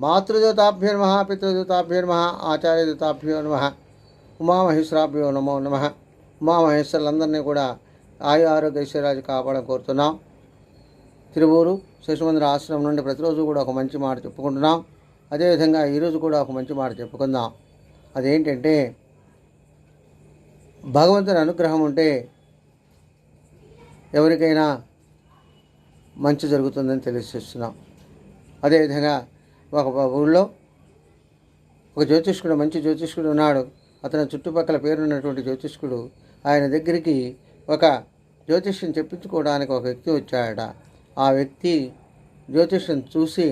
మాతృదేవతాభ్యో నమః, పితృదేవతాభ్యో నమః, ఆచార్యదేవతాభ్యో నమః, ఉమామహేశ్వరాభ్యో నమో నమః. ఉమామహేశ్వరులందరినీ కూడా ఆయు ఆరోగ్య ఐశ్వర్యాలు కాపాడని కోరుతున్నాం. తిరువూరు శిశుమందిర ఆశ్రమం నుండి ప్రతిరోజు కూడా ఒక మంచి మాట చెప్పుకుంటున్నాం. అదేవిధంగా ఈరోజు కూడా ఒక మంచి మాట చెప్పుకుందాం. అదేంటంటే, భగవంతుని అనుగ్రహం ఉంటే ఎవరికైనా మంచి జరుగుతుందని తెలియజేస్తున్నాం. అదేవిధంగా ఒక ఊళ్ళో ఒక జ్యోతిష్కుడు, మంచి జ్యోతిష్కుడు ఉన్నాడు. అతని చుట్టుపక్కల పేరున్నటువంటి జ్యోతిష్కుడు ఆయన దగ్గరికి ఒక జ్యోతిష్యం చెప్పించుకోవడానికి ఒక వ్యక్తి వచ్చాడట. ఆ వ్యక్తి జ్యోతిష్యం చూసి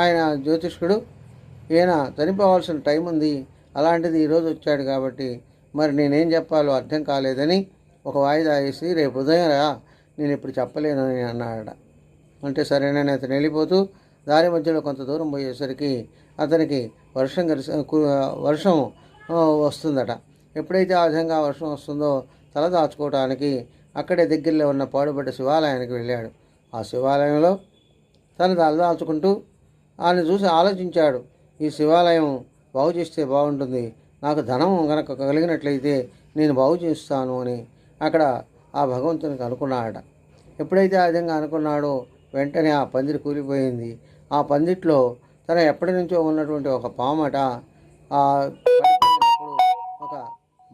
ఆయన జ్యోతిష్కుడు, ఈయన చనిపోవాల్సిన టైం ఉంది, అలాంటిది ఈరోజు వచ్చాడు కాబట్టి మరి నేనేం చెప్పాలో అర్థం కాలేదని ఒక వాయిదా వేసి రేపు ఉదయం నేను ఇప్పుడు చెప్పలేను అని అన్నాడట. అంటే సరేనని అతను వెళ్ళిపోతూ దారి మధ్యలో కొంత దూరం పోయేసరికి అతనికి వర్షం వస్తుందట. ఎప్పుడైతే ఆ విధంగా వర్షం వస్తుందో తల దాచుకోవడానికి అక్కడే దగ్గరలో ఉన్న పాడుబడ్డ శివాలయానికి వెళ్ళాడు. ఆ శివాలయంలో తను తలదాల్చుకుంటూ ఆయన చూసి ఆలోచించాడు, ఈ శివాలయం బాగు చేస్తే బాగుంటుంది, నాకు ధనం కనుక కలిగినట్లయితే నేను బాగు చేస్తాను అని అక్కడ ఆ భగవంతునికి అనుకున్నాడట. ఎప్పుడైతే ఆ విధంగా అనుకున్నాడో వెంటనే ఆ పందిరి కూలిపోయింది. ఆ పందిట్లో తన ఎప్పటి నుంచో ఉన్నటువంటి ఒక పామట ఆ పడిపోయినప్పుడు ఒక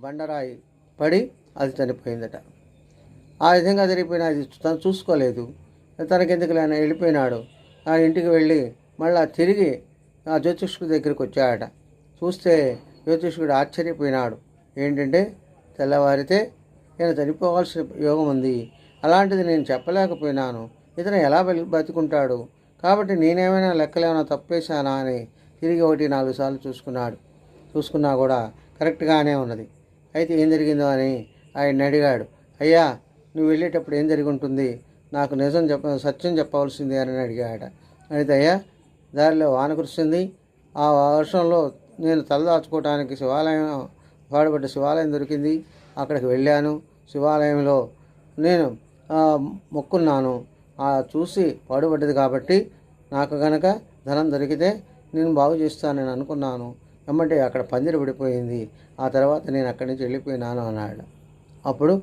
బండరాయి పడి అది చనిపోయిందట. ఆ విధంగా జరిగిపోయినా అది తను చూసుకోలేదు. తనకెందుకు ఆయన వెళ్ళిపోయినాడు. ఆ ఇంటికి వెళ్ళి మళ్ళా తిరిగి ఆ జ్యోతిష్కుడి దగ్గరికి వచ్చాడట. చూస్తే జ్యోతిష్కుడు ఆశ్చర్యపోయినాడు. ఏంటంటే, తెల్లవారితే నేను చనిపోవాల్సిన యోగం ఉంది, అలాంటిది నేను చెప్పలేకపోయినాను, ఇతను ఎలా బతుకుంటాడు, కాబట్టి నేనేమైనా లెక్కలేమైనా తప్పేశానా అని తిరిగి 1-4 సార్లు చూసుకున్నా కూడా కరెక్ట్గానే ఉన్నది. అయితే ఏం జరిగిందో అని ఆయన అడిగాడు. అయ్యా, నువ్వు వెళ్ళేటప్పుడు ఏం జరిగి ఉంటుంది, నాకు సత్యం చెప్పవలసింది అని అడిగాడట. అయితే అయ్యా, దారిలో వాన కురిసింది, ఆ వర్షంలో నేను తలదాచుకోవడానికి పాడుబడ్డ శివాలయం దొరికింది, అక్కడికి వెళ్ళాను. శివాలయంలో నేను మొక్కున్నాను, చూసి పాడుబడ్డది కాబట్టి నాకు గనక ధనం దొరికితే నేను బాగు చేస్తానని అనుకున్నాను. ఏమంటే అక్కడ పందిరి పడిపోయింది, ఆ తర్వాత నేను అక్కడి నుంచి వెళ్ళిపోయినాను అన్నాడు. అప్పుడు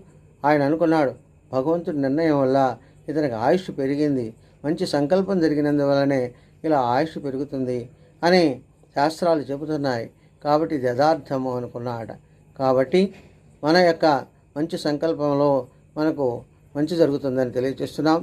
ఆయన అనుకున్నాడు, భగవంతుడి నిర్ణయం వల్ల ఇతనికి ఆయుష్ పెరిగింది, మంచి సంకల్పం జరిగినందువల్లనే ఇలా ఆయుష్ పెరుగుతుంది అని శాస్త్రాలు చెబుతున్నాయి, కాబట్టి ఇది యథార్థము అనుకున్నాడు. కాబట్టి మన యొక్క మంచి సంకల్పంలో మనకు మంచి జరుగుతుందని తెలియజేస్తున్నాం.